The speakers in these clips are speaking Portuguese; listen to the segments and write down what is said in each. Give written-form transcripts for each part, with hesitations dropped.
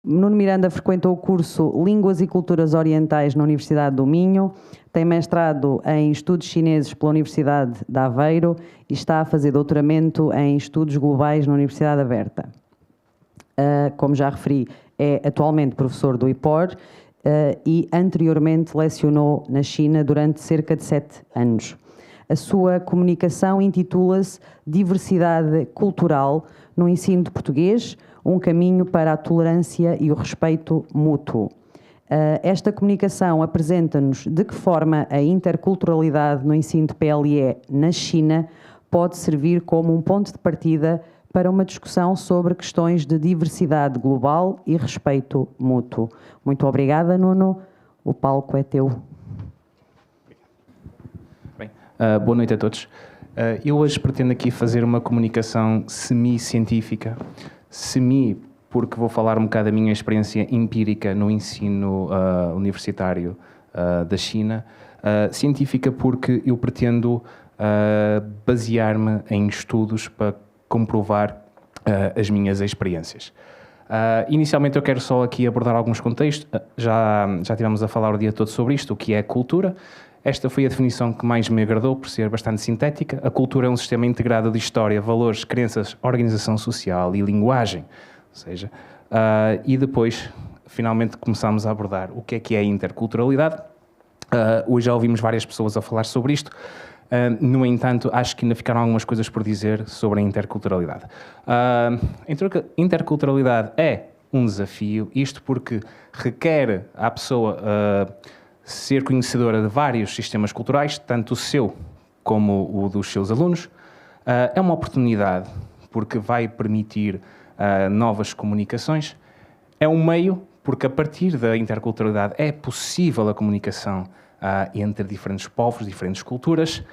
Nuno Miranda frequentou o curso Línguas e Culturas Orientais na Universidade do Minho, tem mestrado em Estudos Chineses pela Universidade de Aveiro e está a fazer doutoramento em Estudos Globais na Universidade Aberta. Como já referi, é atualmente professor do IPOR e anteriormente lecionou na China durante cerca de 7 anos. A sua comunicação intitula-se Diversidade Cultural no Ensino de Português, um caminho para a tolerância e o respeito mútuo. Esta comunicação apresenta-nos de que forma a interculturalidade no ensino de PLE na China pode servir como um ponto de partida para uma discussão sobre questões de diversidade global e respeito mútuo. Muito obrigada, Nuno. O palco é teu. Bem, boa noite a todos. Eu hoje pretendo aqui fazer uma comunicação semi-científica. Porque vou falar um bocado da minha experiência empírica no ensino universitário da China. Científica porque eu pretendo basear-me em estudos para comprovar as minhas experiências. Inicialmente eu quero só aqui abordar alguns contextos. Já estivemos a falar o dia todo sobre isto, o que é cultura. Esta foi a definição que mais me agradou, por ser bastante sintética. A cultura é um sistema integrado de história, valores, crenças, organização social e linguagem. Ou seja, e depois, finalmente, começámos a abordar o que é a interculturalidade. Hoje já ouvimos várias pessoas a falar sobre isto. No entanto, acho que ainda ficaram algumas coisas por dizer sobre a interculturalidade. A interculturalidade é um desafio, isto porque requer à pessoa ser conhecedora de vários sistemas culturais, tanto o seu como o dos seus alunos. É uma oportunidade, porque vai permitir novas comunicações. É um meio, porque a partir da interculturalidade é possível a comunicação entre diferentes povos, diferentes culturas,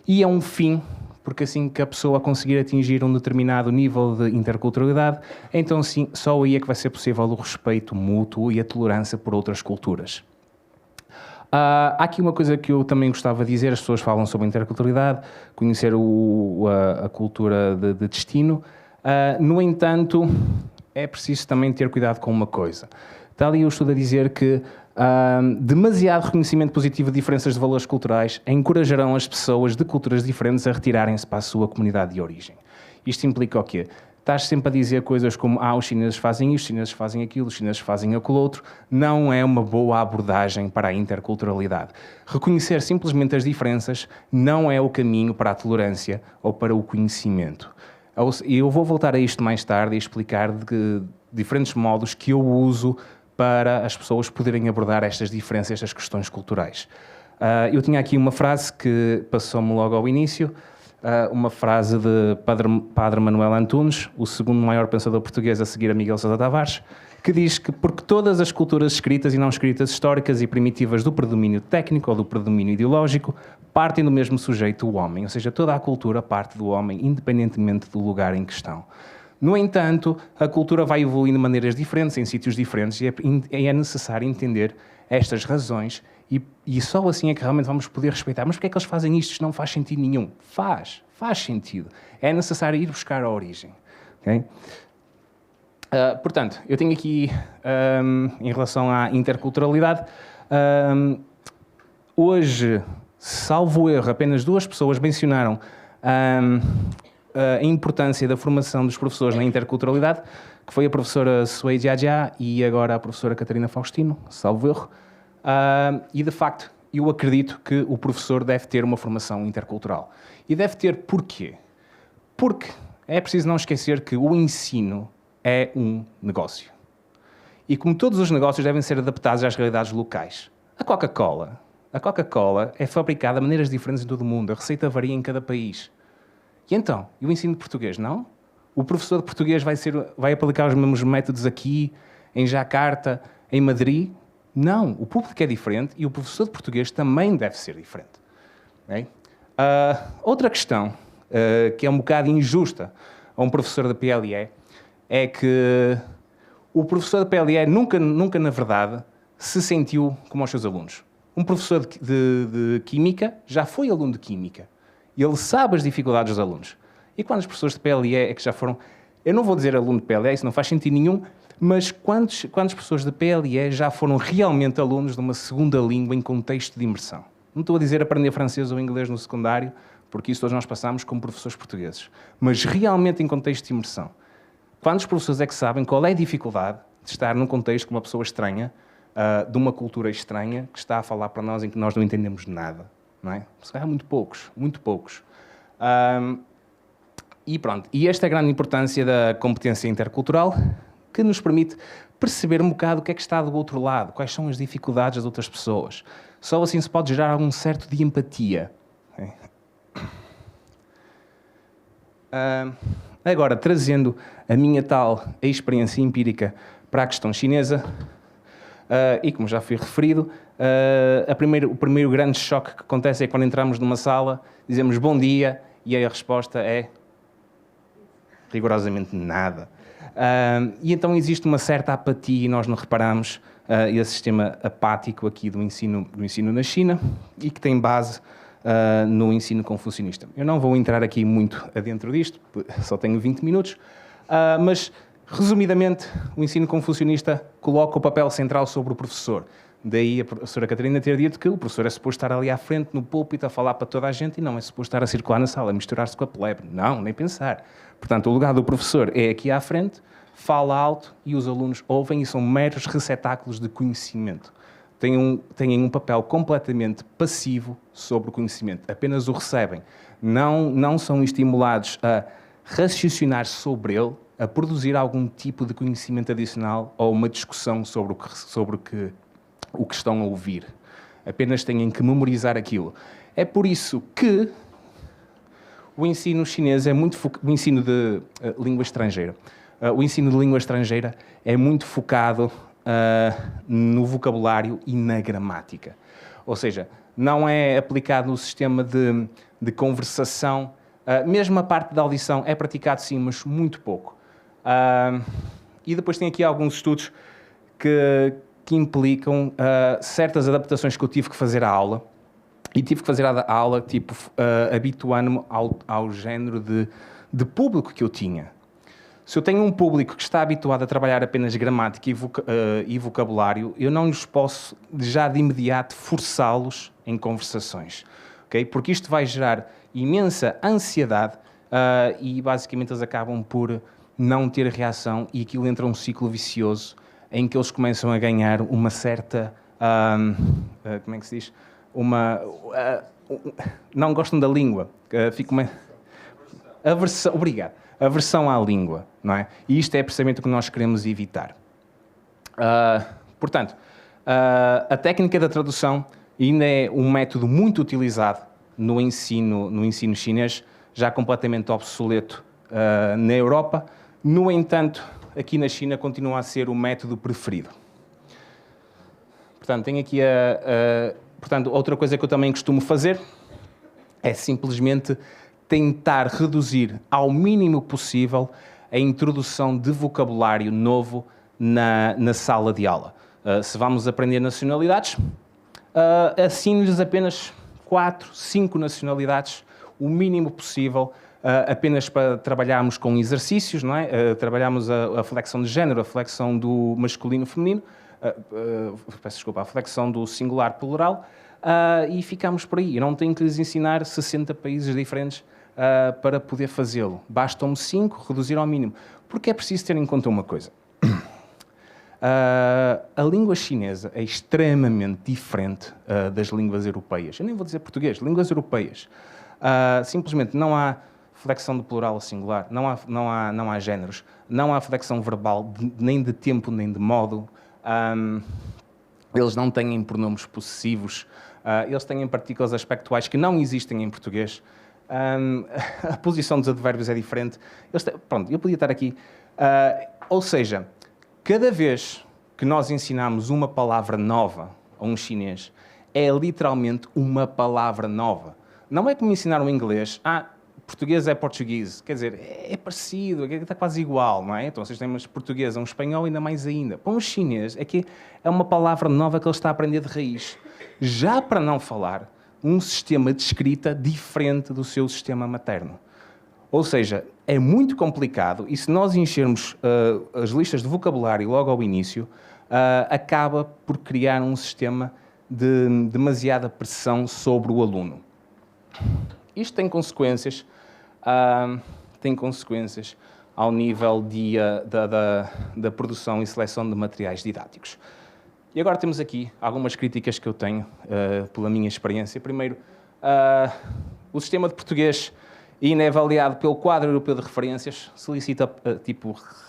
e é um fim, porque assim que a pessoa conseguir atingir um determinado nível de interculturalidade, então sim, só aí é que vai ser possível o respeito mútuo e a tolerância por outras culturas. Há aqui uma coisa que eu também gostava de dizer: as pessoas falam sobre interculturalidade, conhecer a cultura de destino. No entanto, é preciso também ter cuidado com uma coisa. Está ali o estudo a dizer que demasiado reconhecimento positivo de diferenças de valores culturais encorajarão as pessoas de culturas diferentes a retirarem-se para a sua comunidade de origem. Isto implica o quê? Estás sempre a dizer coisas como os chineses fazem isto, os chineses fazem aquilo, os chineses fazem aquilo outro. Não é uma boa abordagem para a interculturalidade. Reconhecer simplesmente as diferenças não é o caminho para a tolerância ou para o conhecimento. Eu vou voltar a isto mais tarde e explicar de diferentes modos que eu uso para as pessoas poderem abordar estas diferenças, estas questões culturais. Eu tinha aqui uma frase que passou-me logo ao início, uma frase de Padre Manuel Antunes, o segundo maior pensador português a seguir a Miguel Sousa Tavares, que diz que porque todas as culturas escritas e não escritas, históricas e primitivas do predomínio técnico ou do predomínio ideológico, partem do mesmo sujeito, o homem, ou seja, toda a cultura parte do homem, independentemente do lugar em que estão. No entanto, a cultura vai evoluindo de maneiras diferentes, em sítios diferentes, e é necessário entender estas razões, e só assim é que realmente vamos poder respeitar. Mas porque é que eles fazem isto? Isto não faz sentido nenhum. Faz sentido. É necessário ir buscar a origem. Okay? Portanto, eu tenho aqui, em relação à interculturalidade, hoje, salvo erro, apenas 2 pessoas mencionaram a importância da formação dos professores na interculturalidade, que foi a professora Sui Jiajia e agora a professora Catarina Faustino, salvo erro. E, de facto, eu acredito que o professor deve ter uma formação intercultural. E deve ter porquê? Porque é preciso não esquecer que o ensino é um negócio. E como todos os negócios devem ser adaptados às realidades locais. A Coca-Cola é fabricada de maneiras diferentes em todo o mundo. A receita varia em cada país. E então? E o ensino de português, não? O professor de português vai aplicar os mesmos métodos aqui, em Jacarta, em Madrid? Não. O público é diferente e o professor de português também deve ser diferente. Okay? Outra questão, que é um bocado injusta a um professor da PLE, é que o professor da PLE nunca, na verdade, se sentiu como os seus alunos. Um professor de Química já foi aluno de Química. E ele sabe as dificuldades dos alunos. E quando os professores de PLE é que já foram... Eu não vou dizer aluno de PLE, isso não faz sentido nenhum, Mas quantas pessoas da PLE já foram realmente alunos de uma segunda língua em contexto de imersão? Não estou a dizer aprender francês ou inglês no secundário, porque isso todos nós passamos como professores portugueses. Mas realmente em contexto de imersão. Quantos professores é que sabem qual é a dificuldade de estar num contexto com uma pessoa estranha, de uma cultura estranha, que está a falar para nós em que nós não entendemos nada? Não é? Há muito poucos, muito poucos. E pronto, e esta é a grande importância da competência intercultural, que nos permite perceber um bocado o que é que está do outro lado, quais são as dificuldades das outras pessoas. Só assim se pode gerar algum certo de empatia. Agora, trazendo a minha tal experiência empírica para a questão chinesa, e como já foi referido, o primeiro grande choque que acontece é quando entramos numa sala, dizemos bom dia, e aí a resposta é rigorosamente nada. E então existe uma certa apatia e nós não reparamos esse sistema apático aqui do ensino na China e que tem base no ensino confucionista. Eu não vou entrar aqui muito adentro disto, só tenho 20 minutos, mas resumidamente o ensino confucionista coloca o papel central sobre o professor. Daí a professora Catarina ter dito que o professor é suposto estar ali à frente, no púlpito, a falar para toda a gente e não é suposto estar a circular na sala, a misturar-se com a plebe. Não, nem pensar. Portanto, o lugar do professor é aqui à frente, fala alto e os alunos ouvem e são meros receptáculos de conhecimento. Têm um papel completamente passivo sobre o conhecimento, apenas o recebem. Não são estimulados a raciocinar sobre ele, a produzir algum tipo de conhecimento adicional ou uma discussão sobre o que estão a ouvir. Apenas têm que memorizar aquilo. É por isso que o ensino chinês é muito o ensino de língua estrangeira. O ensino de língua estrangeira é muito focado no vocabulário e na gramática. Ou seja, não é aplicado no sistema de conversação. Mesmo a parte da audição é praticado sim, mas muito pouco. E depois tem aqui alguns estudos que implicam certas adaptações que eu tive que fazer à aula. E tive que fazer a aula, habituando-me ao género de público que eu tinha. Se eu tenho um público que está habituado a trabalhar apenas gramática e vocabulário, eu não lhes posso, já de imediato, forçá-los em conversações. Okay? Porque isto vai gerar imensa ansiedade e, basicamente, eles acabam por não ter reação e aquilo entra um ciclo vicioso em que eles começam a ganhar uma certa... como é que se diz? Não gostam da língua. Aversão. Obrigado. Aversão à língua, não é? E isto é precisamente o que nós queremos evitar. Portanto, a técnica da tradução ainda é um método muito utilizado no ensino chinês, já completamente obsoleto na Europa. No entanto, aqui na China continua a ser o método preferido. Portanto, tenho aqui Portanto, outra coisa que eu também costumo fazer é simplesmente tentar reduzir ao mínimo possível a introdução de vocabulário novo na sala de aula. Se vamos aprender nacionalidades, assino-lhes apenas 4, 5 nacionalidades, o mínimo possível, apenas para trabalharmos com exercícios, não é? Trabalhamos a flexão de género, a flexão do masculino-feminino, peço desculpa, a flexão do singular-plural, e ficamos por aí. Eu não tenho que lhes ensinar 60 países diferentes para poder fazê-lo. Bastam-me 5, reduzir ao mínimo. Porque é preciso ter em conta uma coisa. A língua chinesa é extremamente diferente das línguas europeias. Eu nem vou dizer português, línguas europeias. Simplesmente não há flexão do plural ao singular, não há géneros, não há flexão verbal nem de tempo nem de modo. Eles não têm pronomes possessivos, eles têm partículas aspectuais que não existem em português. A posição dos advérbios é diferente. Pronto, eu podia estar aqui. Ou seja, cada vez que nós ensinamos uma palavra nova a um chinês, é literalmente uma palavra nova. Não é como ensinar um inglês. Português é português. Quer dizer, é parecido, está quase igual, não é? Então, vocês têm um português, um espanhol, ainda mais ainda. Para um chinês, é que é uma palavra nova que ele está a aprender de raiz. Já para não falar, um sistema de escrita diferente do seu sistema materno. Ou seja, é muito complicado e se nós enchermos as listas de vocabulário logo ao início, acaba por criar um sistema de demasiada pressão sobre o aluno. Isto tem consequências ao nível da produção e seleção de materiais didáticos. E agora temos aqui algumas críticas que eu tenho pela minha experiência. Primeiro, o sistema de português ainda é avaliado pelo quadro europeu de referências, solicita,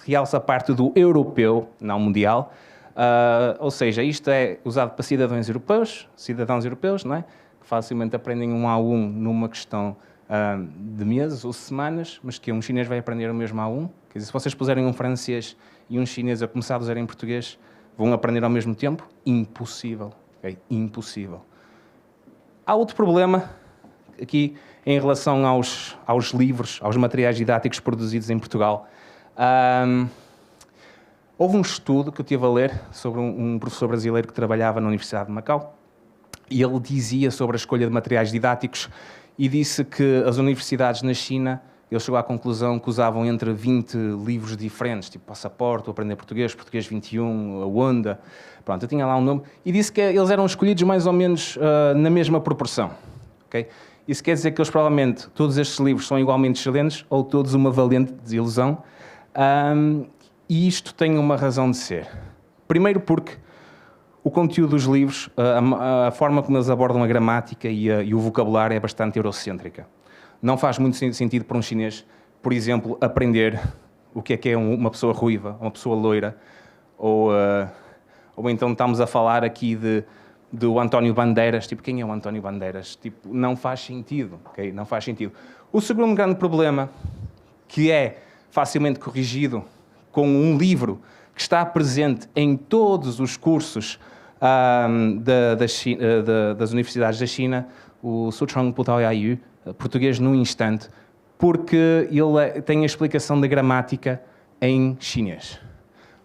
realça a parte do europeu, não mundial, ou seja, isto é usado para cidadãos europeus, não é? Que facilmente aprendem um A1 numa questão de meses ou semanas, mas que um chinês vai aprender o mesmo A1. Quer dizer, se vocês puserem um francês e um chinês a começar a usar em português, vão aprender ao mesmo tempo? Impossível. Okay? Impossível. Há outro problema aqui em relação aos livros, aos materiais didáticos produzidos em Portugal. Houve um estudo que eu estive a ler sobre um professor brasileiro que trabalhava na Universidade de Macau e ele dizia sobre a escolha de materiais didáticos e disse que as universidades na China, ele chegou à conclusão que usavam entre 20 livros diferentes, tipo Passaporte, Aprender Português, Português 21, a Onda, pronto, eu tinha lá um nome, e disse que eles eram escolhidos mais ou menos na mesma proporção. Okay? Isso quer dizer que eles provavelmente, todos estes livros são igualmente excelentes ou todos uma valente desilusão, e isto tem uma razão de ser. Primeiro porque o conteúdo dos livros, a forma como eles abordam a gramática e o vocabulário é bastante eurocêntrica. Não faz muito sentido para um chinês, por exemplo, aprender o que é uma pessoa ruiva, uma pessoa loira, ou então estamos a falar aqui do António Bandeiras. Tipo, quem é o António Bandeiras? Tipo, não faz sentido, ok? Não faz sentido. O segundo grande problema, que é facilmente corrigido com um livro que está presente em todos os cursos das universidades da China, o Suchong Putaoyayu, Português num Instante, porque ele tem a explicação da gramática em chinês.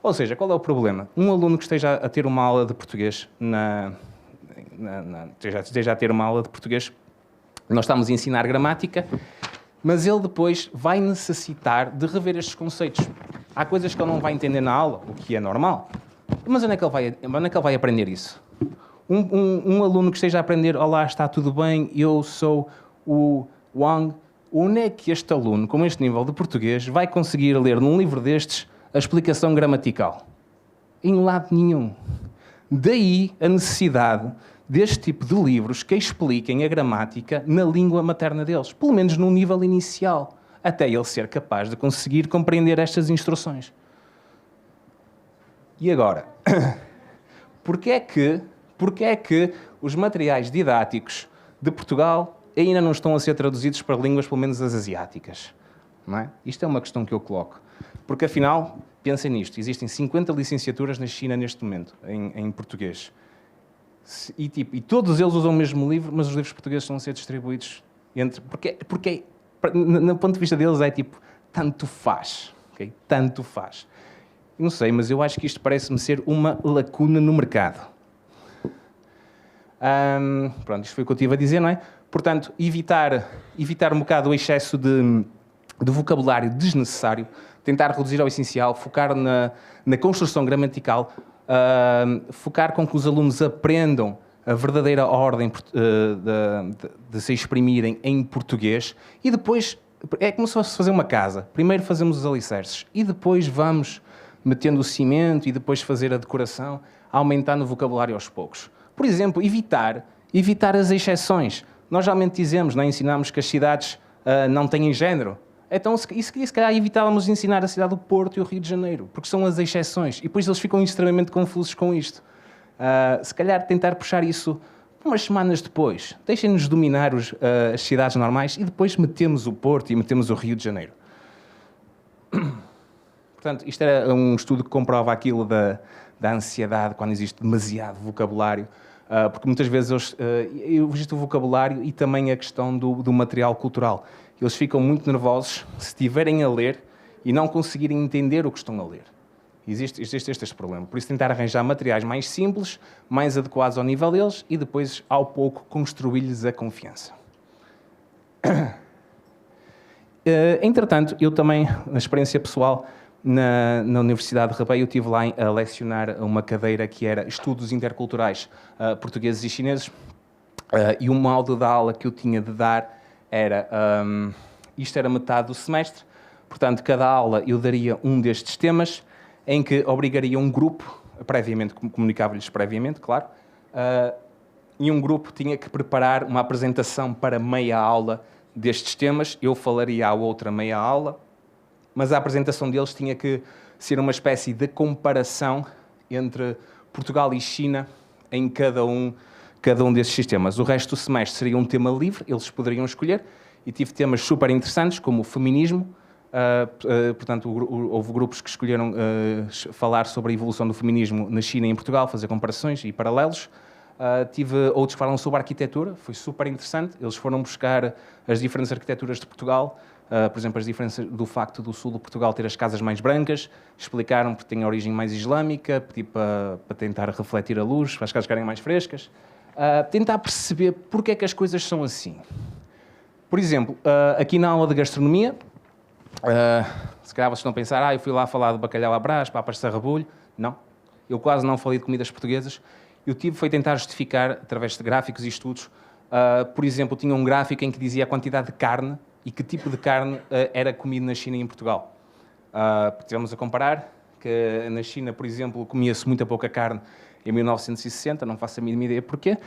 Ou seja, qual é o problema? Um aluno que esteja a ter uma aula de português, esteja a ter uma aula de português, nós estamos a ensinar gramática, mas ele depois vai necessitar de rever estes conceitos. Há coisas que ele não vai entender na aula, o que é normal, mas onde é que ele vai aprender isso? Um aluno que esteja a aprender, olá, está tudo bem, eu sou o Wang, onde é que este aluno, com este nível de português, vai conseguir ler num livro destes a explicação gramatical? Em lado nenhum. Daí a necessidade deste tipo de livros que expliquem a gramática na língua materna deles, pelo menos num nível inicial, até ele ser capaz de conseguir compreender estas instruções. E agora, porquê é que os materiais didáticos de Portugal ainda não estão a ser traduzidos para línguas, pelo menos as asiáticas? Não é? Isto é uma questão que eu coloco. Porque, afinal, pensem nisto, existem 50 licenciaturas na China neste momento, em português. E todos eles usam o mesmo livro, mas os livros portugueses estão a ser distribuídos entre... Porque no ponto de vista deles, é tipo, tanto faz. Okay? Tanto faz. Não sei, mas eu acho que isto parece-me ser uma lacuna no mercado. Pronto, isto foi o que eu estive a dizer, não é? Portanto, evitar um bocado o excesso de vocabulário desnecessário, tentar reduzir ao essencial, focar na construção gramatical, focar com que os alunos aprendam a verdadeira ordem de se exprimirem em português e depois, é como se fosse fazer uma casa. Primeiro fazemos os alicerces e depois vamos metendo o cimento e depois fazer a decoração, aumentando o vocabulário aos poucos. Por exemplo, evitar as exceções. Nós geralmente dizemos, não é? Ensinamos que as cidades não têm género. Então, se calhar evitávamos ensinar a cidade do Porto e o Rio de Janeiro, porque são as exceções. E depois eles ficam extremamente confusos com isto. Se calhar tentar puxar isso umas semanas depois. Deixem-nos dominar as cidades normais e depois metemos o Porto e metemos o Rio de Janeiro. Portanto, isto era um estudo que comprova aquilo da ansiedade quando existe demasiado vocabulário, porque muitas vezes existe o vocabulário e também a questão do material cultural. Eles ficam muito nervosos se estiverem a ler e não conseguirem entender o que estão a ler. Existe este problema. Por isso, tentar arranjar materiais mais simples, mais adequados ao nível deles e depois, ao pouco, construir-lhes a confiança. Entretanto, eu também, na experiência pessoal, na Universidade de Rebelo, eu estive lá a lecionar uma cadeira que era Estudos Interculturais Portugueses e Chineses, e o modo da aula que eu tinha de dar era, isto era metade do semestre, portanto, cada aula eu daria um destes temas, em que obrigaria um grupo, previamente, comunicava-lhes previamente, claro, e um grupo tinha que preparar uma apresentação para meia aula destes temas, eu falaria à outra meia aula, mas a apresentação deles tinha que ser uma espécie de comparação entre Portugal e China em cada um desses sistemas. O resto do semestre seria um tema livre, eles poderiam escolher, e tive temas super interessantes, como o feminismo. Portanto, houve grupos que escolheram falar sobre a evolução do feminismo na China e em Portugal, fazer comparações e paralelos. Tive outros que falam sobre a arquitetura, foi super interessante. Eles foram buscar as diferentes arquiteturas de Portugal, por exemplo, as diferenças do facto do sul de Portugal ter as casas mais brancas, explicaram porque tem a origem mais islâmica, tipo, para tentar refletir a luz, para as casas ficarem mais frescas. Tentar perceber porque é que as coisas são assim. Por exemplo, aqui na aula de gastronomia, se calhar vocês estão a pensar, eu fui lá falar de bacalhau à Brás, papas de sarrabulho. Não, eu quase não falei de comidas portuguesas. Eu foi tentar justificar, através de gráficos e estudos, por exemplo, tinha um gráfico em que dizia a quantidade de carne e que tipo de carne era comido na China e em Portugal. Tivemos a comparar que na China, por exemplo, comia-se muita pouca carne em 1960, não faço a mínima ideia porquê,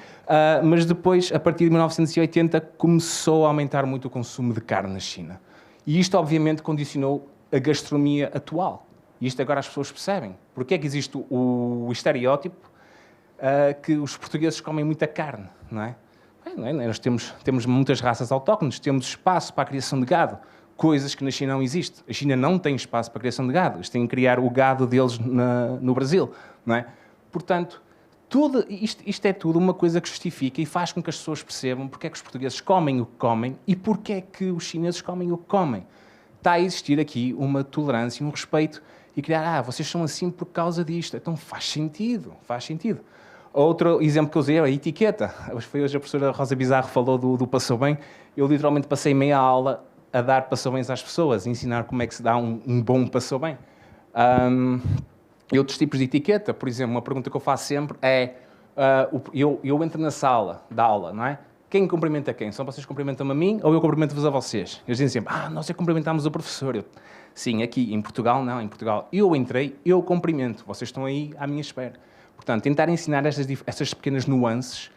mas depois, a partir de 1980, começou a aumentar muito o consumo de carne na China. E isto, obviamente, condicionou a gastronomia atual. E isto agora as pessoas percebem. Porque é que existe o estereótipo que os portugueses comem muita carne, não é? Nós temos muitas raças autóctones, temos espaço para a criação de gado, coisas que na China não existe. A China não tem espaço para a criação de gado, eles têm que criar o gado deles no Brasil, não é? Portanto, isto é tudo uma coisa que justifica e faz com que as pessoas percebam porque é que os portugueses comem o que comem e porque é que os chineses comem o que comem. Está a existir aqui uma tolerância, um respeito e criar, vocês são assim por causa disto. Então faz sentido, faz sentido. Outro exemplo que eu usei é a etiqueta. Foi hoje a professora Rosa Bizarro falou do passou bem. Eu literalmente passei meia aula a dar passou bens às pessoas, a ensinar como é que se dá um bom passou bem. E outros tipos de etiqueta, por exemplo, uma pergunta que eu faço sempre é, eu entro na sala da aula, não é? Quem cumprimenta quem? São vocês que cumprimentam-me a mim ou eu cumprimento-vos a vocês? Eles dizem sempre, nós é que cumprimentamos o professor. Sim, aqui, em Portugal, não. Em Portugal, eu entrei, eu cumprimento. Vocês estão aí à minha espera. Portanto, tentar ensinar estas pequenas nuances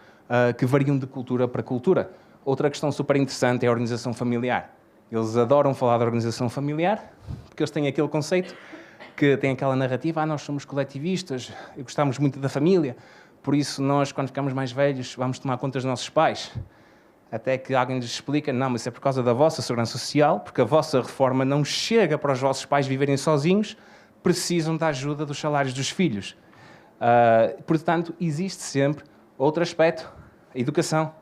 que variam de cultura para cultura. Outra questão super interessante é a organização familiar. Eles adoram falar da organização familiar, porque eles têm aquele conceito que tem aquela narrativa, nós somos coletivistas, gostamos muito da família, por isso nós, quando ficamos mais velhos, vamos tomar conta dos nossos pais. Até que alguém lhes explica, não, mas é por causa da vossa segurança social, porque a vossa reforma não chega para os vossos pais viverem sozinhos, precisam da ajuda dos salários dos filhos. Portanto, existe sempre outro aspecto, a educação.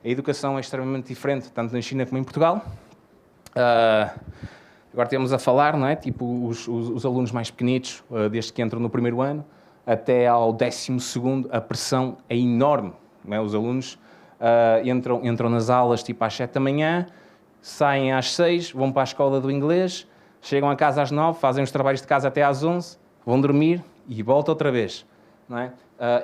A educação é extremamente diferente, tanto na China como em Portugal. Agora temos a falar, não é? Tipo, os alunos mais pequenitos, desde que entram no primeiro ano, até ao 12º, a pressão é enorme. Não é? Os alunos entram nas aulas tipo às 7 da manhã, saem às 6, vão para a escola do inglês, chegam a casa às 9, fazem os trabalhos de casa até às 11, vão dormir e voltam outra vez. Não é?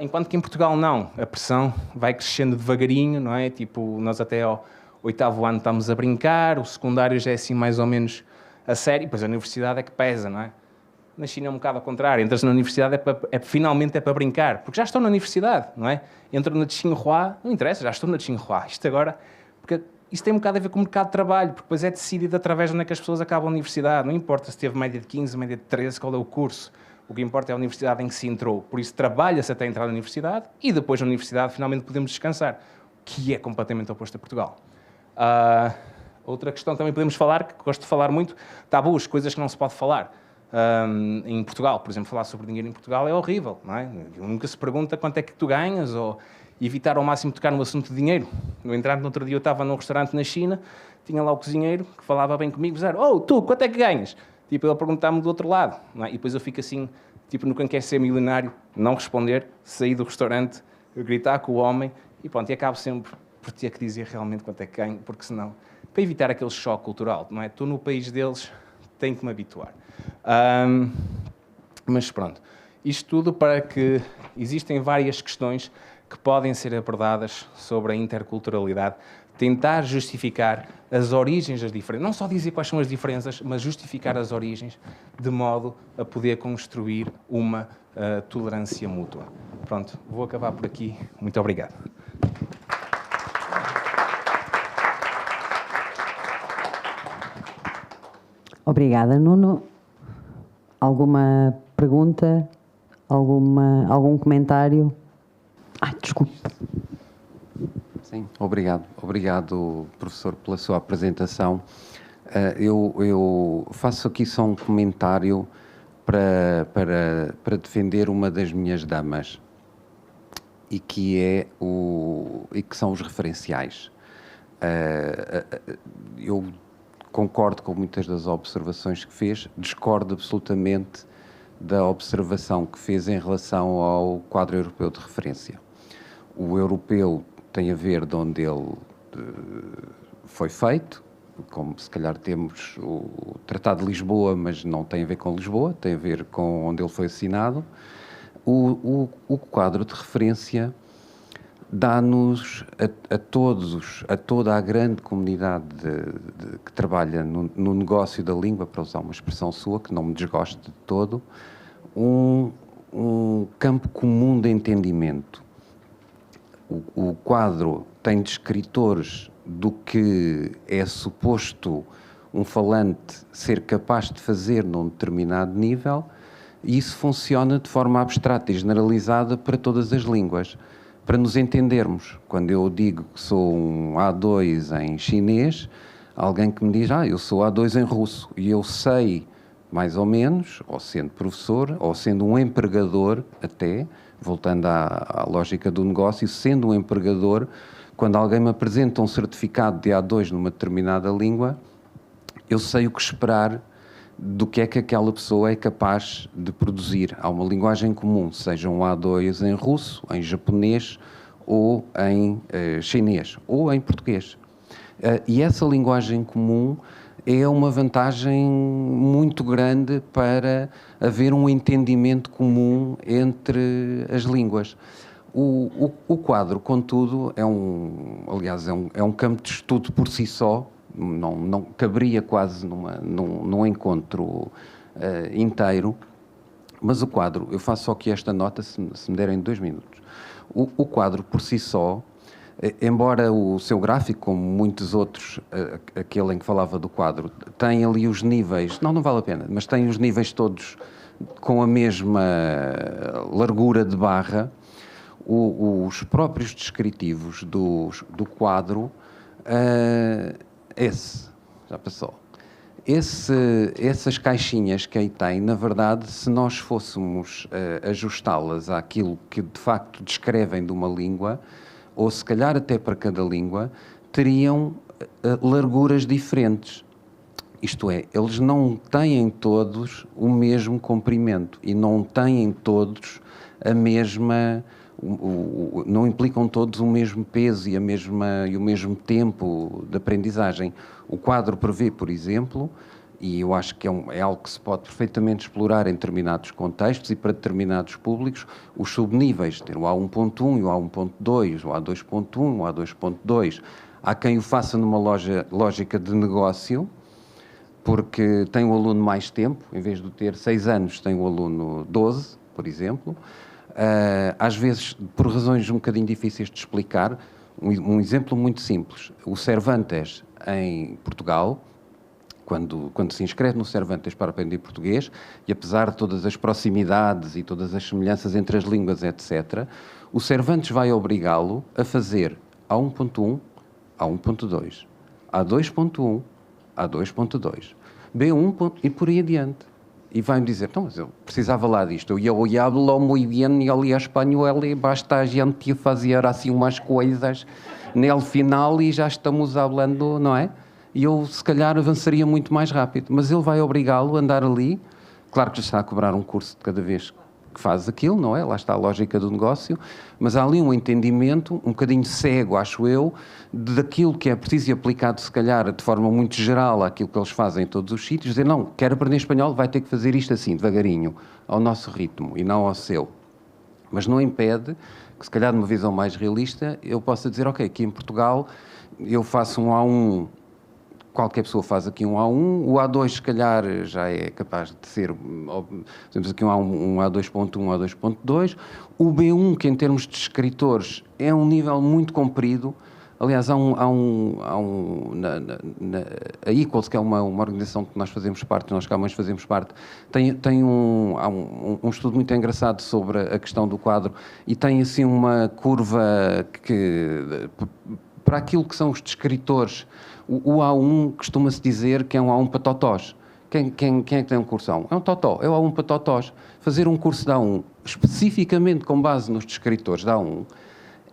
Enquanto que em Portugal não, a pressão vai crescendo devagarinho, não é? Tipo, nós até ao 8º ano estamos a brincar, o secundário já é assim mais ou menos a sério, pois a universidade é que pesa, não é? Na China é um bocado ao contrário, entras na universidade finalmente é para brincar, porque já estou na universidade, não é? Entro na Tsinghua, não interessa, já estou na Tsinghua, isto agora, porque isso tem um bocado a ver com o mercado de trabalho, porque depois é decidido através de onde é que as pessoas acabam a universidade, não importa se teve média de 15, média de 13, qual é o curso, o que importa é a universidade em que se entrou, por isso trabalha-se até entrar na universidade e depois na universidade finalmente podemos descansar, que é completamente oposto a Portugal. Outra questão também podemos falar, que gosto de falar muito, tabus, coisas que não se pode falar. Em Portugal, por exemplo, falar sobre dinheiro em Portugal é horrível, não é? Nunca se pergunta quanto é que tu ganhas ou evitar ao máximo tocar no assunto de dinheiro. No entanto, no outro dia eu estava num restaurante na China, tinha lá o cozinheiro que falava bem comigo, dizia, tu, quanto é que ganhas? Tipo, ele perguntava-me do outro lado, não é? E depois eu fico assim, tipo, no quem quer ser milionário, não responder, sair do restaurante, gritar com o homem e pronto, e acabo sempre por ter que dizer realmente quanto é que ganho, porque senão para evitar aquele choque cultural, não é? Estou no país deles, tenho que me habituar. Mas pronto, isto tudo para que existem várias questões que podem ser abordadas sobre a interculturalidade, tentar justificar as origens das diferenças, não só dizer quais são as diferenças, mas justificar as origens, de modo a poder construir uma tolerância mútua. Pronto, vou acabar por aqui. Muito obrigado. Obrigada, Nuno. Alguma pergunta? Algum comentário? Ai, desculpe. Sim, obrigado. Obrigado, professor, pela sua apresentação. Eu faço aqui só um comentário para defender uma das minhas damas, e que são os referenciais. Eu concordo com muitas das observações que fez, discordo absolutamente da observação que fez em relação ao quadro europeu de referência. O europeu tem a ver de onde ele foi feito, como se calhar temos o Tratado de Lisboa, mas não tem a ver com Lisboa, tem a ver com onde ele foi assinado. O quadro de referência dá-nos a toda a grande comunidade que trabalha no negócio da língua, para usar uma expressão sua, que não me desgoste de todo, um campo comum de entendimento. O quadro tem descritores do que é suposto um falante ser capaz de fazer num determinado nível, e isso funciona de forma abstrata e generalizada para todas as línguas. Para nos entendermos, quando eu digo que sou um A2 em chinês, alguém que me diz, eu sou A2 em russo, e eu sei, mais ou menos, ou sendo professor, ou sendo um empregador até, voltando à lógica do negócio, sendo um empregador, quando alguém me apresenta um certificado de A2 numa determinada língua, eu sei o que esperar do que é que aquela pessoa é capaz de produzir. Há uma linguagem comum, seja um A2 em russo, em japonês, ou em chinês, ou em português. E essa linguagem comum é uma vantagem muito grande para haver um entendimento comum entre as línguas. O quadro, contudo, é um campo de estudo por si só, não caberia quase num encontro inteiro, mas o quadro, eu faço só aqui esta nota, se me derem 2 minutos. O quadro por si só, embora o seu gráfico, como muitos outros, aquele em que falava do quadro, tem ali os níveis, não vale a pena, mas tem os níveis todos com a mesma largura de barra, os próprios descritivos do quadro, já passou. Essas caixinhas que aí tem, na verdade, se nós fôssemos ajustá-las àquilo que de facto descrevem de uma língua, ou se calhar até para cada língua, teriam larguras diferentes. Isto é, eles não têm todos o mesmo comprimento e não têm todos a mesma... não implicam todos o mesmo peso e o mesmo tempo de aprendizagem. O quadro prevê, por exemplo, e eu acho que é algo que se pode perfeitamente explorar em determinados contextos e para determinados públicos, os subníveis, ter o A1.1 e o A1.2, o A2.1, o A2.2. Há quem o faça numa lógica de negócio, porque tem o aluno mais tempo, em vez de ter 6 anos, tem o aluno 12, por exemplo. Às vezes, por razões um bocadinho difíceis de explicar, um exemplo muito simples. O Cervantes, em Portugal, quando se inscreve no Cervantes para aprender português, e apesar de todas as proximidades e todas as semelhanças entre as línguas, etc., o Cervantes vai obrigá-lo a fazer A1.1, A1.2, A2.1, A2.2, B1 e por aí adiante. E vai-me dizer, então, mas eu precisava lá disto. Eu hablo muy bien, eu li espanhol e basta a gente fazer assim umas coisas no final e já estamos falando, não é? E eu, se calhar, avançaria muito mais rápido. Mas ele vai obrigá-lo a andar ali. Claro que já está a cobrar um curso de cada vez que fazes aquilo, não é? Lá está a lógica do negócio, mas há ali um entendimento, um bocadinho cego, acho eu, daquilo que é preciso e aplicado, se calhar, de forma muito geral àquilo que eles fazem em todos os sítios, dizer, não, quer aprender espanhol, vai ter que fazer isto assim, devagarinho, ao nosso ritmo e não ao seu. Mas não impede que, se calhar, numa visão mais realista, eu possa dizer, ok, aqui em Portugal eu faço um A1, qualquer pessoa faz aqui um A1, o A2 se calhar já é capaz de ser, temos aqui um A2.1, um A2.2, o B1, que em termos de escritores é um nível muito comprido. Aliás, a Equals, que é uma organização que nós fazemos parte, nós Camões fazemos parte, tem um estudo muito engraçado sobre a questão do quadro e tem assim uma curva que, para aquilo que são os escritores, o A1 costuma-se dizer que é um A1 para totós. Quem é que tem um curso A1? É um totó, é o A1 para totós. Fazer um curso de A1, especificamente com base nos escritores de A1,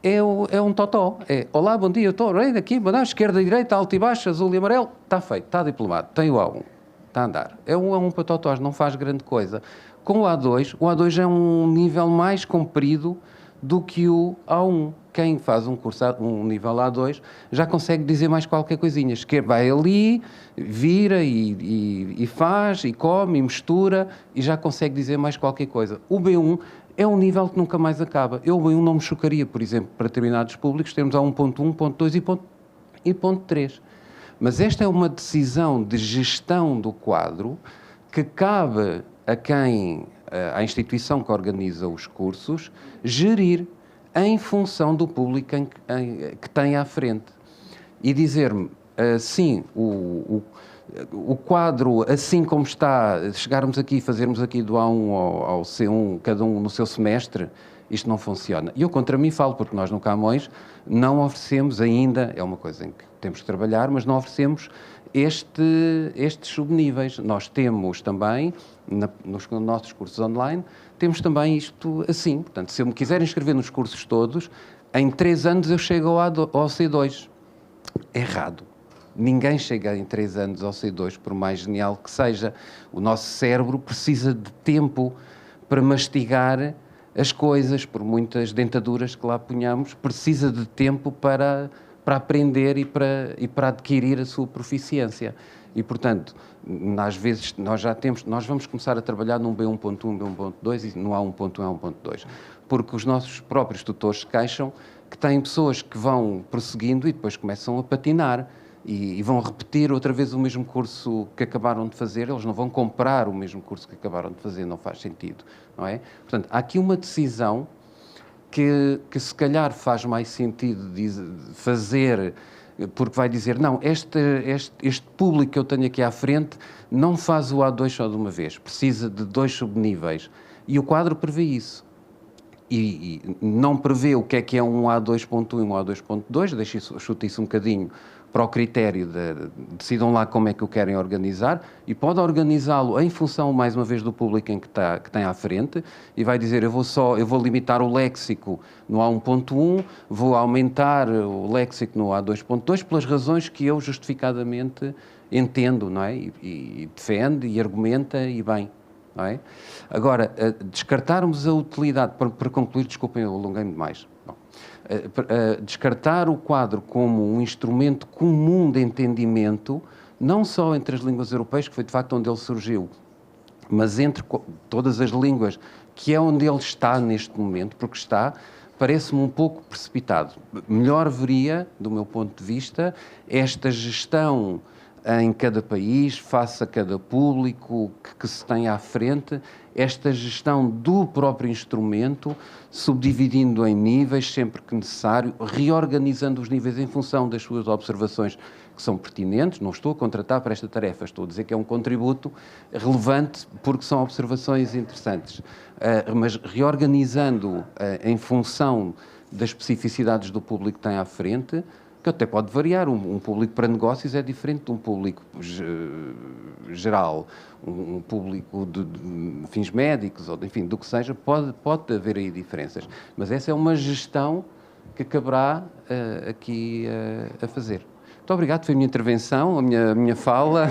é um totó. É, olá, bom dia, eu estou aqui, esquerda, direita, alto e baixo, azul e amarelo. Está feito, está diplomado, tem o A1, está a andar. É um A1 para totós, não faz grande coisa. Com o A2 é um nível mais comprido do que o A1. Quem faz um curso, um nível A2, já consegue dizer mais qualquer coisinha. Vai ali, vira e faz, e come, e mistura, e já consegue dizer mais qualquer coisa. O B1 é um nível que nunca mais acaba. Eu, B1, não me chocaria, por exemplo, para determinados públicos, termos A1.1, ponto 2 e ponto 3. Mas esta é uma decisão de gestão do quadro que cabe a quem, à instituição que organiza os cursos, gerir em função do público que tem à frente. E dizer-me, sim, o quadro, assim como está, chegarmos aqui, fazermos aqui do A1 ao C1, cada um no seu semestre, isto não funciona. E eu contra mim falo, porque nós no Camões não oferecemos ainda, é uma coisa em que temos que trabalhar, mas não oferecemos estes subníveis. Nós temos também, nos nossos cursos online, temos também isto assim. Portanto, se eu me quiser inscrever nos cursos todos, em 3 anos eu chego ao C2. Errado. Ninguém chega em 3 anos ao C2, por mais genial que seja. O nosso cérebro precisa de tempo para mastigar as coisas, por muitas dentaduras que lá ponhamos, precisa de tempo para aprender e para adquirir a sua proficiência. E, portanto, às vezes nós vamos começar a trabalhar num B1.1, B1.2 e no A1.1, A1.2, porque os nossos próprios tutores se queixam que têm pessoas que vão prosseguindo e depois começam a patinar e vão repetir outra vez o mesmo curso que acabaram de fazer, eles não vão comprar o mesmo curso que acabaram de fazer, não faz sentido, não é? Portanto, há aqui uma decisão que se calhar faz mais sentido fazer, porque vai dizer, não, este público que eu tenho aqui à frente não faz o A2 só de uma vez, precisa de 2 subníveis. E o quadro prevê isso. E não prevê o que é um A2.1 e um A2.2, chuta isso um bocadinho para o critério decidam lá como é que o querem organizar e pode organizá-lo em função, mais uma vez, do público que tem à frente e vai dizer, eu vou limitar o léxico no A1.1, vou aumentar o léxico no A2.2 pelas razões que eu justificadamente entendo, não é? E defende e argumenta e bem. Não é? Agora, descartarmos a utilidade, para concluir, desculpem, eu alonguei-me demais. Descartar o quadro como um instrumento comum de entendimento, não só entre as línguas europeias, que foi de facto onde ele surgiu, mas entre todas as línguas, que é onde ele está neste momento, porque parece-me um pouco precipitado. Melhor veria, do meu ponto de vista, esta gestão em cada país, face a cada público que se tem à frente, esta gestão do próprio instrumento, subdividindo em níveis sempre que necessário, reorganizando os níveis em função das suas observações que são pertinentes. Não estou a contratar para esta tarefa, estou a dizer que é um contributo relevante porque são observações interessantes, mas reorganizando em função das especificidades do público que tem à frente, que até pode variar. Um público para negócios é diferente de um público geral, um público de fins médicos, ou enfim, do que seja, pode haver aí diferenças. Mas essa é uma gestão que caberá aqui a fazer. Muito obrigado, foi a minha intervenção, a minha fala.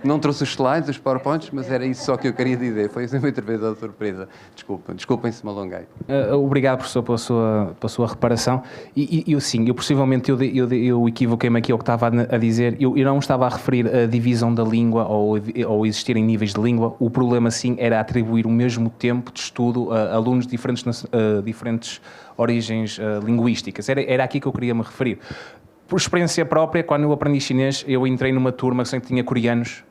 Não trouxe os slides, os PowerPoints, mas era isso só que eu queria dizer. Foi uma intervenção de surpresa. Desculpem se me alonguei. Obrigado, professor, pela sua reparação. Eu possivelmente eu equivoquei-me aqui ao que estava a dizer. Eu não estava a referir a divisão da língua ou existirem níveis de língua. O problema, sim, era atribuir o mesmo tempo de estudo a alunos de diferentes origens linguísticas. Era aqui que eu queria me referir. Por experiência própria, quando eu aprendi chinês, eu entrei numa turma que tinha coreanos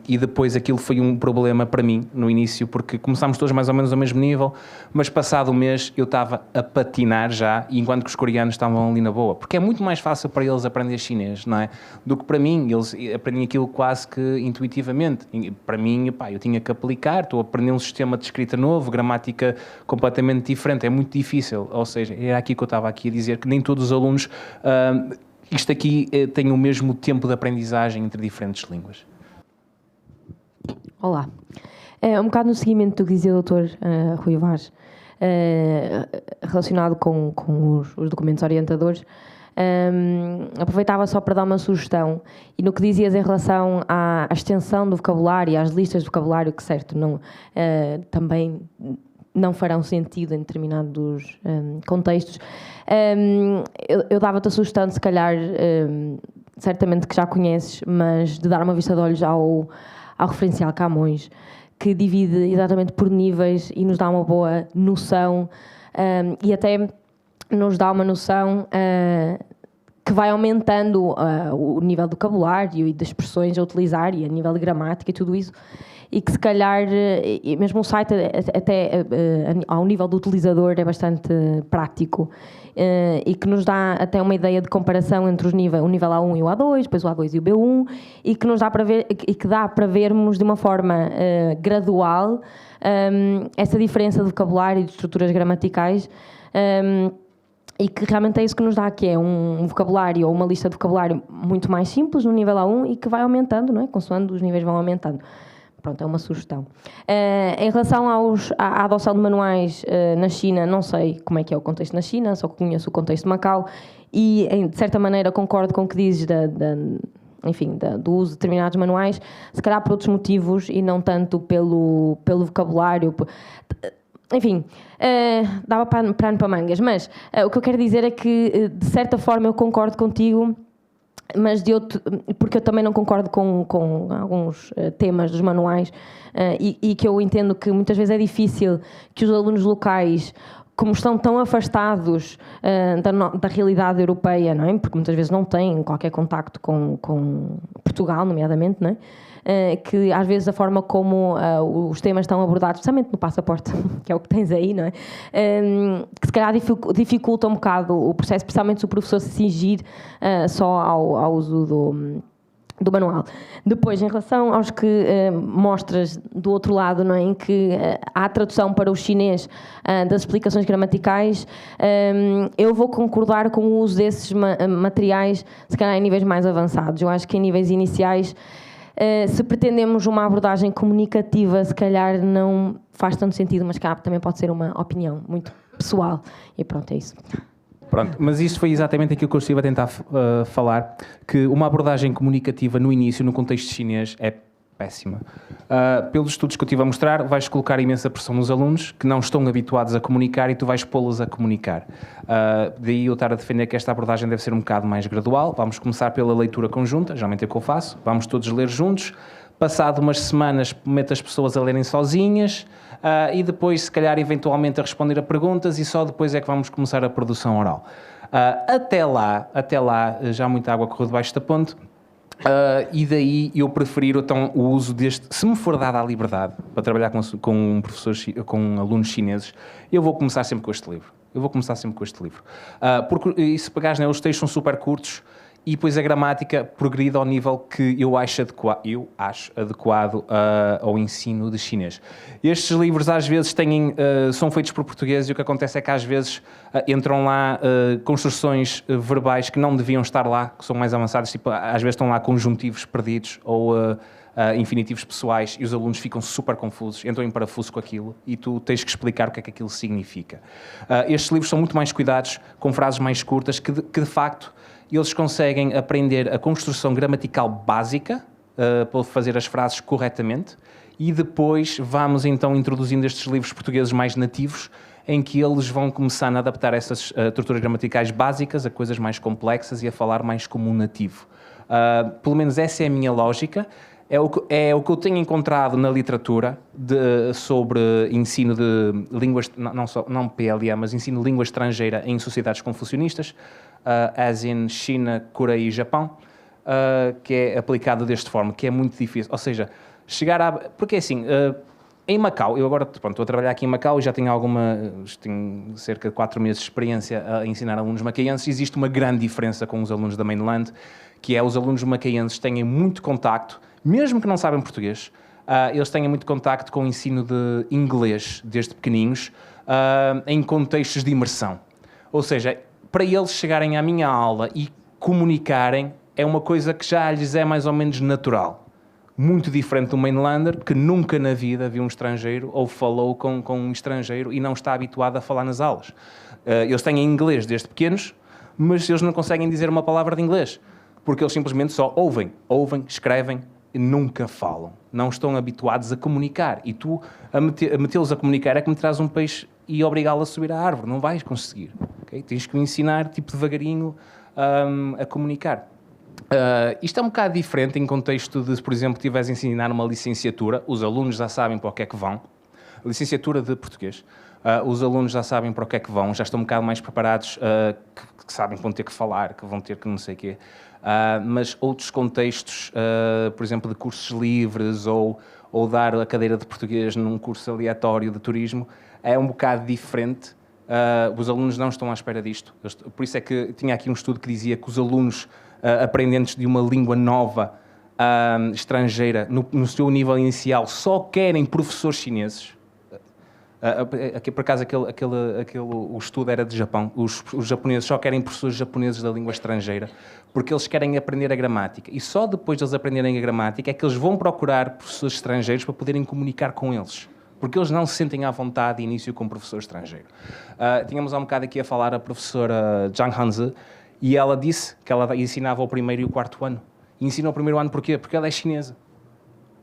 e depois aquilo foi um problema para mim no início, porque começámos todos mais ou menos ao mesmo nível, mas passado um mês eu estava a patinar já, enquanto que os coreanos estavam ali na boa, porque é muito mais fácil para eles aprender chinês, não é? Do que para mim. Eles aprendem aquilo quase que intuitivamente. Para mim, eu tinha que aplicar, estou a aprender um sistema de escrita novo, gramática completamente diferente, é muito difícil. Ou seja, era aqui que eu estava aqui a dizer que nem todos os alunos, isto aqui tem o mesmo tempo de aprendizagem entre diferentes línguas. Olá. Um bocado no seguimento do que dizia o Dr. Rui Vaz, relacionado com os documentos orientadores, aproveitava só para dar uma sugestão, e no que dizias em relação à extensão do vocabulário e às listas de vocabulário, que certo, também não farão sentido em determinados contextos, eu dava-te a sugestão de, se calhar, certamente que já conheces, mas de dar uma vista de olhos ao referencial Camões, que divide exatamente por níveis e nos dá uma boa noção, e até nos dá uma noção que vai aumentando o nível do vocabulário e das expressões a utilizar, e a nível de gramática e tudo isso, e que se calhar, e mesmo o site até ao nível do utilizador é bastante prático, e que nos dá até uma ideia de comparação entre o nível A1 e o A2, depois o A2 e o B1, e que nos dá para ver, e que dá para vermos de uma forma gradual essa diferença de vocabulário e de estruturas gramaticais, e que realmente é isso que nos dá, que é um vocabulário ou uma lista de vocabulário muito mais simples no nível A1 e que vai aumentando, não é? Consoante os níveis vão aumentando. Pronto, é uma sugestão. Em relação à adoção de manuais na China, não sei como é que é o contexto na China, só conheço o contexto de Macau e, de certa maneira, concordo com o que dizes do uso de determinados manuais, se calhar por outros motivos e não tanto pelo vocabulário. Enfim, dava pano para mangas, mas o que eu quero dizer é que, de certa forma, eu concordo contigo, mas porque eu também não concordo com alguns temas dos manuais, e que eu entendo que muitas vezes é difícil que os alunos locais, como estão tão afastados da realidade europeia, não é? Porque muitas vezes não têm qualquer contacto com Portugal, nomeadamente, não é? Que às vezes a forma como os temas estão abordados, especialmente no passaporte, que é o que tens aí, não é? Que se calhar dificulta um bocado o processo, especialmente se o professor se cingir só ao uso do manual. Depois, em relação aos que mostras do outro lado, não é? Em que há a tradução para o chinês das explicações gramaticais, eu vou concordar com o uso desses materiais, se calhar em níveis mais avançados. Eu acho que em níveis iniciais, se pretendemos uma abordagem comunicativa, se calhar não faz tanto sentido, mas cá também pode ser uma opinião muito pessoal. E pronto, é isso. Pronto, mas isso foi exatamente aquilo que eu estive a tentar falar, que uma abordagem comunicativa no início, no contexto chinês, é péssima. Pelos estudos que eu estive a mostrar, vais colocar imensa pressão nos alunos que não estão habituados a comunicar e tu vais pô-los a comunicar. Daí eu estar a defender que esta abordagem deve ser um bocado mais gradual. Vamos começar pela leitura conjunta, geralmente é o que eu faço. Vamos todos ler juntos. Passado umas semanas, meto as pessoas a lerem sozinhas, e depois, se calhar, eventualmente a responder a perguntas, e só depois é que vamos começar a produção oral. Até lá, já muita água correu debaixo da ponte. E daí eu preferir então o uso deste, se me for dada a liberdade para trabalhar com alunos chineses, eu vou começar sempre com este livro. Porque se pegares, os textos são super curtos e depois a gramática progride ao nível que eu acho adequado ao ensino de chinês. Estes livros às vezes são feitos por portugueses e o que acontece é que às vezes entram lá construções verbais que não deviam estar lá, que são mais avançadas, tipo, às vezes estão lá conjuntivos perdidos ou infinitivos pessoais e os alunos ficam super confusos, entram em parafuso com aquilo e tu tens que explicar o que é que aquilo significa. Estes livros são muito mais cuidados, com frases mais curtas, que de facto eles conseguem aprender a construção gramatical básica para fazer as frases corretamente, e depois vamos então introduzindo estes livros portugueses mais nativos, em que eles vão começar a adaptar essas estruturas gramaticais básicas a coisas mais complexas e a falar mais como um nativo. Pelo menos essa é a minha lógica. É o que eu tenho encontrado na literatura sobre ensino de línguas, não PLA, mas ensino de língua estrangeira em sociedades confucionistas, as in China, Coreia e Japão, que é aplicado desta forma, que é muito difícil. Ou seja, chegar a... Porque assim, em Macau, eu agora pronto, estou a trabalhar aqui em Macau e já tenho tenho cerca de 4 meses de experiência a ensinar alunos macaenses. Existe uma grande diferença com os alunos da mainland, que é os alunos macaenses têm muito contacto, mesmo que não sabem português, eles têm muito contacto com o ensino de inglês desde pequeninos, em contextos de imersão. Ou seja, para eles chegarem à minha aula e comunicarem é uma coisa que já lhes é mais ou menos natural. Muito diferente do mainlander, que nunca na vida viu um estrangeiro ou falou com um estrangeiro e não está habituado a falar nas aulas. Eles têm inglês desde pequenos, mas eles não conseguem dizer uma palavra de inglês, porque eles simplesmente só ouvem, escrevem e nunca falam. Não estão habituados a comunicar. E tu, a metê-los a comunicar, é como traz um peixe e obrigá-lo a subir à árvore. Não vais conseguir. Okay? Tens que o ensinar, tipo, devagarinho, a comunicar. Isto é um bocado diferente em contexto de, por exemplo, estiveres a ensinar uma licenciatura, os alunos já sabem para o que é que vão, licenciatura de português, os alunos já sabem para o que é que vão, já estão um bocado mais preparados, que sabem que vão ter que falar, que vão ter que não sei o quê, mas outros contextos, por exemplo, de cursos livres ou dar a cadeira de português num curso aleatório de turismo, é um bocado diferente. Os alunos não estão à espera disto. Por isso é que tinha aqui um estudo que dizia que os alunos aprendentes de uma língua nova, estrangeira, no seu nível inicial, só querem professores chineses. Aqui, por acaso, o estudo era de Japão. Os japoneses só querem professores japoneses da língua estrangeira, porque eles querem aprender a gramática. E só depois de eles aprenderem a gramática é que eles vão procurar professores estrangeiros para poderem comunicar com eles. Porque eles não se sentem à vontade de início com um professor estrangeiro. Tínhamos há um bocado aqui a falar a professora Zhang Hanzi, e ela disse que ela ensinava o 1º e o 4º ano. E ensina o 1º ano porquê? Porque ela é chinesa.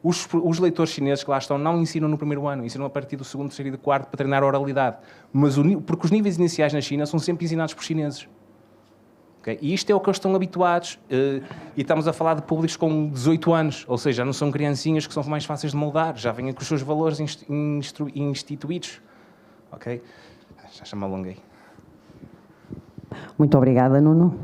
Os leitores chineses que lá estão não ensinam no 1º ano, ensinam a partir do 2º, 3º e do 4º para treinar a oralidade. Mas porque os níveis iniciais na China são sempre ensinados por chineses. Okay? E isto é o que eles estão habituados. E estamos a falar de públicos com 18 anos, ou seja, não são criancinhas que são mais fáceis de moldar, já vêm com os seus valores instituídos. Ok? Já me alonguei. Muito obrigada, Nuno.